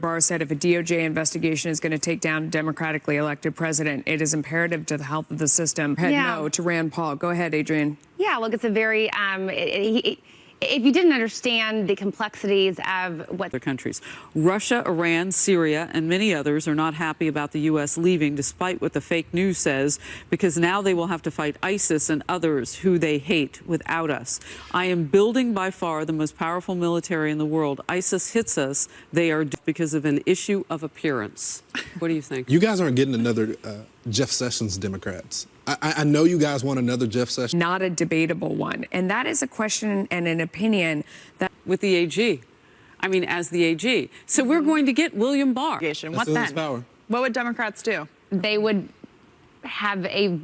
Barr said if a DOJ investigation is going to take down a democratically elected president, it is imperative to the health of the system. No to Rand Paul. Go ahead, Adrienne. Yeah, look, it's a very, if you didn't understand the complexities of what other countries, Russia, Iran, Syria, and many others are not happy about the U.S. leaving, despite what the fake news says, because now they will have to fight ISIS and others who they hate without us. I am building by far the most powerful military in the world. ISIS hits us, they are because of an issue of appearance. What do you think? You guys aren't getting another Jeff Sessions Democrats. I know you guys want another Jeff Sessions. Not a debatable one. And that is a question and an opinion that... With the AG. I mean, as the AG. So we're going to get William Barr. What then? Power. What would Democrats do? They would have a...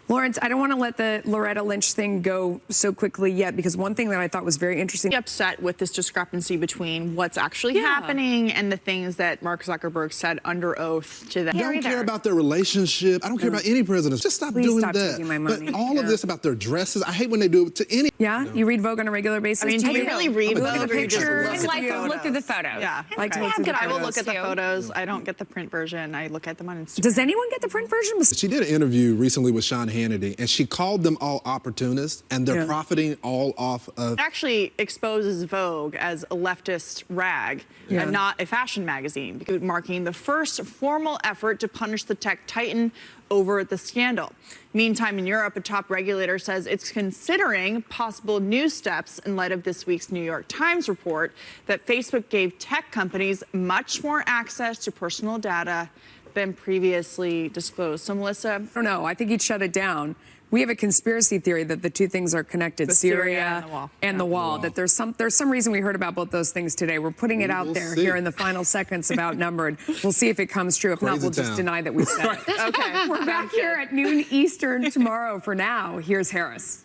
Lawrence, I don't want to let the Loretta Lynch thing go so quickly yet, because one thing that I thought was very interesting... Upset with this discrepancy between what's actually happening and the things that Mark Zuckerberg said under oath to them. I don't care about their relationship. I don't care about any presidents. Just stop doing that. Taking my money. But all of this about their dresses, I hate when they do it to any... Yeah? You read Vogue on a regular basis? I mean, do you really read Vogue? Look at the pictures. Look through the photos. Yeah. I will look at the photos. I don't get the print version. I look at them on Instagram. Does anyone get the print version? She did an interview recently with Sean Hannity, and she called them all opportunists, and they're profiting all off of... It actually exposes Vogue as a leftist rag and not a fashion magazine, marking the first formal effort to punish the tech titan over the scandal. Meantime, in Europe, a top regulator says it's considering possible new steps in light of this week's New York Times report that Facebook gave tech companies much more access to personal data than previously disclosed. So, Melissa? I don't know. I think he'd shut it down. We have a conspiracy theory that the two things are connected, Syria and the wall. That there's some reason we heard about both those things today. We're putting it out there here in the final seconds of Outnumbered. We'll see if it comes true. If not, we'll just deny that we said it. Okay. We're back here at noon Eastern tomorrow. For now, here's Harris.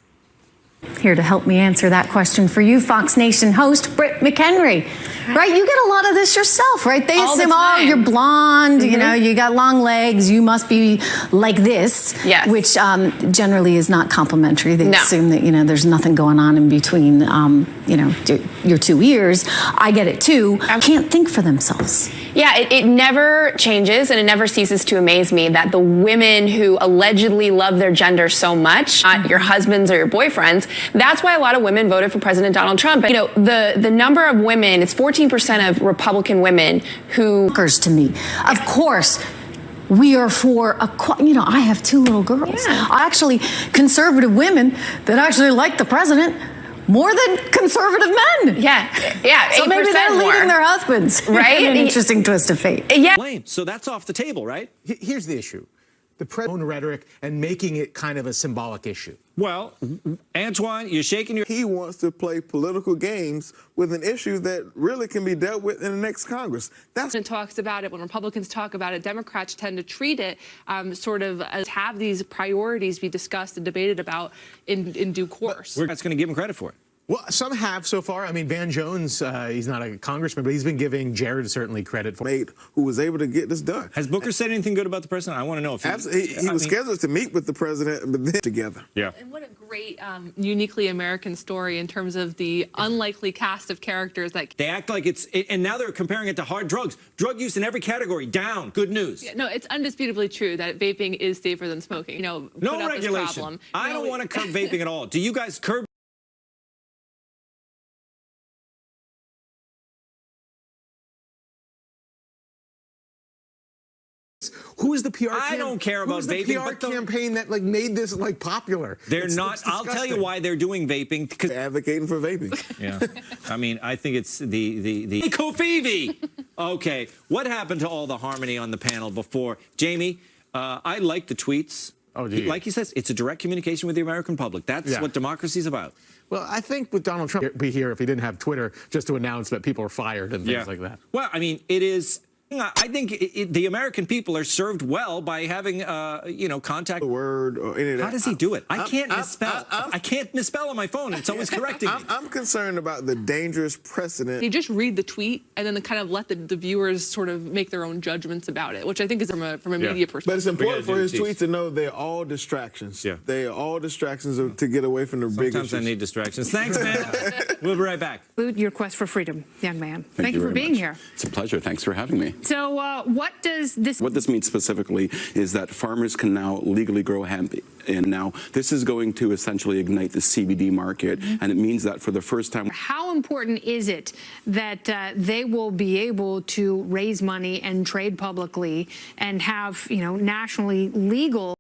Here to help me answer that question for you, Fox Nation host Britt McHenry. Right, you get a lot of this yourself, right? They assume, oh, you're blonde, you know, you got long legs, you must be like this, which generally is not complimentary. They assume that, you know, there's nothing going on in between, you know, your two ears. I get it too. Can't think for themselves. Yeah, it never changes, and it never ceases to amaze me that the women who allegedly love their gender so much, not your husbands or your boyfriends, that's why a lot of women voted for President Donald Trump. You know, the number of women, it's 14% of Republican women who... To me, of course, we are for you know, I have two little girls. Actually, conservative women that actually like the president more than conservative men. Yeah, so maybe they're leading their husbands. Right? An interesting twist of fate. So that's off the table, right? Here's the issue. The president's own rhetoric and making it kind of a symbolic issue. Well, Antoine, you're shaking your... He wants to play political games with an issue that really can be dealt with in the next Congress. That's when talks about it, when Republicans talk about it, Democrats tend to treat it sort of as have these priorities be discussed and debated about in due course. We're not going to give him credit for it. Well, some have so far. I mean, Van Jones, he's not a congressman, but he's been giving Jared certainly credit for who was able to get this done. Has Booker said anything good about the president? I want to know if he was scheduled to meet with the president, but then together. Yeah. And what a great, uniquely American story in terms of the unlikely cast of characters that they act like and now they're comparing it to hard drugs. Drug use in every category down. Good news. No, it's undisputably true that vaping is safer than smoking. You know, no regulation. I don't want to curb vaping at all. Do you guys curb? Who is the PR? I don't care about vaping. Who's the PR campaign that made this popular? They're not. I'll tell you why they're doing vaping. Because advocating for vaping. Yeah, I mean, I think it's the Kofivi. Okay, what happened to all the harmony on the panel before? Jamie, I like the tweets. Oh, like he says, it's a direct communication with the American public. That's what democracy is about. Well, I think with Donald Trump, he'd be here if he didn't have Twitter just to announce that people are fired and things like that. Well, I mean, it is. I think the American people are served well by having, you know, contact. Word or any of that. How does he do it? I can't misspell. I can't misspell on my phone. It's always correcting me. I'm concerned about the dangerous precedent. You just read the tweet and then kind of let the viewers sort of make their own judgments about it, which I think is from a media perspective. But it's important for his tweets to know they're all distractions. Yeah. They are all distractions to get away from the big issues. Sometimes I need distractions. Thanks, man. We'll be right back. Your quest for freedom, young man. Thank you for very being much. here. It's a pleasure. Thanks for having me. So what does this... What this means specifically is that farmers can now legally grow hemp. And now this is going to essentially ignite the CBD market. And it means that for the first time... How important is it that they will be able to raise money and trade publicly and have, nationally legal